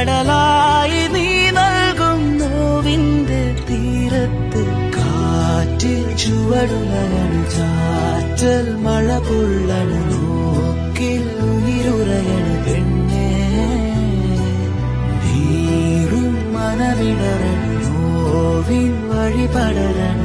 കടലായി നീ നൽകും നോവിന്റെ തീരത്ത് കാറ്റിൽ ചുവടുലയണു ചാറ്റൽ മഴ പൊള്ളണു നോക്കിൽ ഉയിരുറയണു പെണ്ണേ നീറും മനവിടരണു നോവിൻ വഴി പടരണു